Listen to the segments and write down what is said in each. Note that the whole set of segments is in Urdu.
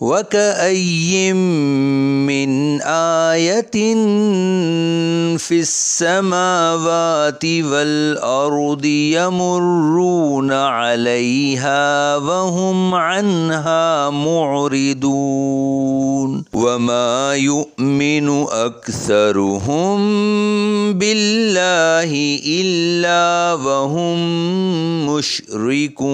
وَكَأَيٍّ مِّنْ آيَةٍ فِي السَّمَاوَاتِ وَالْأَرْضِ يَمُرُّونَ عَلَيْهَا وَهُمْ عَنْهَا مُعْرِضُونَ وَمَا يُؤْمِنُ أَكْثَرُهُم بِاللَّهِ إِلَّا وَهُم مُشْرِكُونَ۔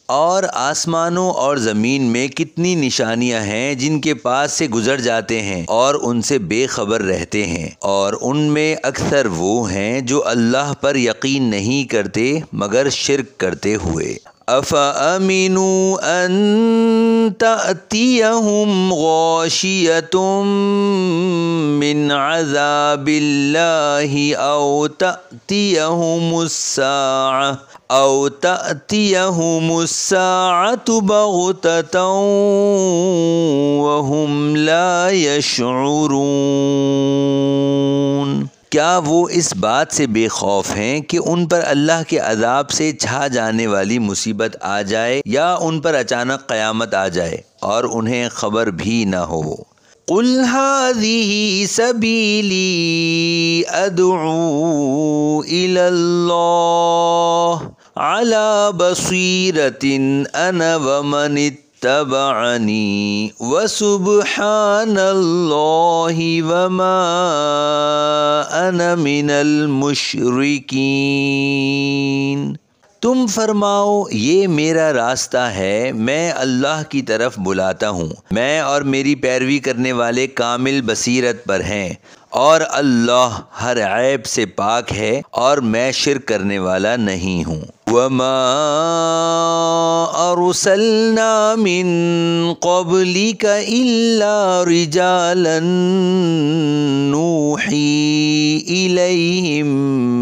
اور آسمانوں اور زمین میں کتنی نشانیاں ہیں جن کے پاس سے گزر جاتے ہیں اور ان سے بے خبر رہتے ہیں، اور ان میں اکثر وہ ہیں جو اللہ پر یقین نہیں کرتے مگر شرک کرتے ہوئے۔ أَفَأَمِنُوا أَن تَأْتِيَهُمْ غَاشِيَةٌ مِّنْ عَذَابِ اللَّهِ أَوْ تَأْتِيَهُمُ السَّاعَةُ بَغْتَةً وَهُمْ لَا يَشْعُرُونَ۔ کیا وہ اس بات سے بے خوف ہیں کہ ان پر اللہ کے عذاب سے چھا جانے والی مصیبت آ جائے یا ان پر اچانک قیامت آ جائے اور انہیں خبر بھی نہ ہو؟ قُلْ هَٰذِهِ سَبِيلِي أَدْعُو إِلَى اللَّهِ عَلَىٰ بَصِيرَةٍ أَنَا وَمَنِ اتَّبَعَنِي وَسُبْحَانَ اللَّهِ وَمَا أَنَا مِنَ الْمُشْرِكِينَ۔ تم فرماؤ یہ میرا راستہ ہے، میں اللہ کی طرف بلاتا ہوں، میں اور میری پیروی کرنے والے کامل بصیرت پر ہیں، اور اللہ ہر عیب سے پاک ہے اور میں شرک کرنے والا نہیں ہوں۔ وَمَا أَرْسَلْنَا مِن قَبْلِكَ إِلَّا رِجَالًا نُوحِي إِلَيْهِم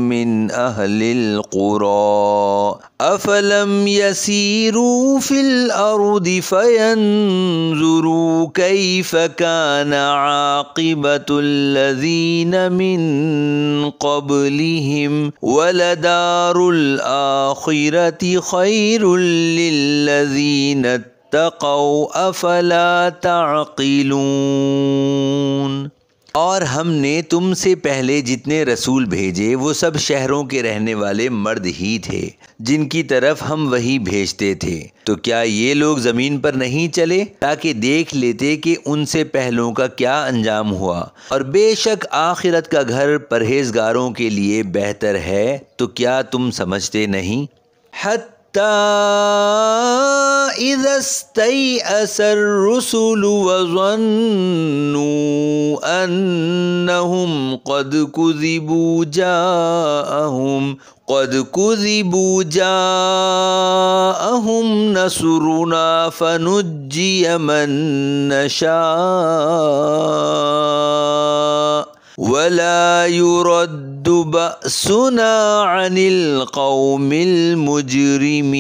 مِّنْ أَهْلِ الْقُرَىٰ أَفَلَمْ يَسِيرُوا فِي الْأَرْضِ فَيَنظُرُوا كَيْفَ كَانَ عَاقِبَةُ الَّذِينَ مِن قَبْلِهِمْ وَلَدَارُ الْآخِرَةِ خَيْرٌ لِّلَّذِينَ اتَّقَوْا أَفَلَا تَعْقِلُونَ۔ اور ہم نے تم سے پہلے جتنے رسول بھیجے وہ سب شہروں کے رہنے والے مرد ہی تھے جن کی طرف ہم وحی بھیجتے تھے، تو کیا یہ لوگ زمین پر نہیں چلے تاکہ دیکھ لیتے کہ ان سے پہلوں کا کیا انجام ہوا؟ اور بے شک آخرت کا گھر پرہیزگاروں کے لیے بہتر ہے، تو کیا تم سمجھتے نہیں؟ إِذَا اسْتَيْأَسَ الرُّسُلُ وَظَنُّوا أَنَّهُمْ قَدْ كُذِبُوا جَاءَهُمْ نَصْرُنَا فَنُجِّيَ مَن نَّشَاءُ وَلَا يُرَدُّ بَأْسُنَا عَنِ الْقَوْمِ الْمُجْرِمِينَ۔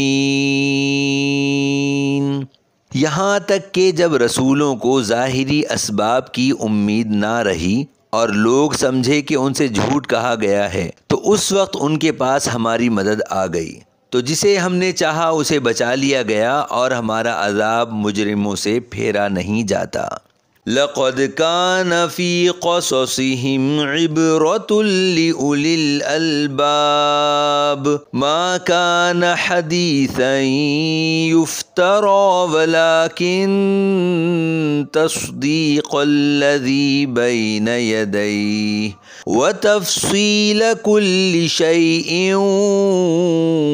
یہاں تک کہ جب رسولوں کو ظاہری اسباب کی امید نہ رہی اور لوگ سمجھے کہ ان سے جھوٹ کہا گیا ہے، تو اس وقت ان کے پاس ہماری مدد آ گئی، تو جسے ہم نے چاہا اسے بچا لیا گیا، اور ہمارا عذاب مجرموں سے پھیرا نہیں جاتا۔ لَقَدْ كَانَ فِي قَصَصِهِمْ عِبْرَةٌ لِّأُولِي الْأَلْبَابِ مَا كَانَ حَدِيثًا يُفْتَرَىٰ وَلَٰكِن تَصْدِيقَ الَّذِي بَيْنَ يَدَيْهِ وَتَفْصِيلَ كُلِّ شَيْءٍ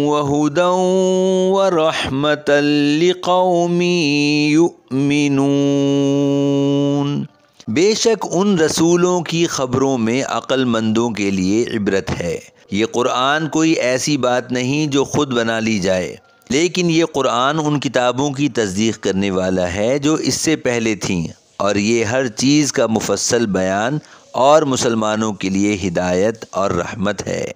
وَهُدًى وَرَحْمَةً لِّقَوْمٍ يُؤْمِنُونَ۔ بے شک ان رسولوں کی خبروں میں عقل مندوں کے لیے عبرت ہے۔ یہ قرآن کوئی ایسی بات نہیں جو خود بنا لی جائے، لیکن یہ قرآن ان کتابوں کی تصدیق کرنے والا ہے جو اس سے پہلے تھیں، اور یہ ہر چیز کا مفصل بیان اور مسلمانوں کے لیے ہدایت اور رحمت ہے۔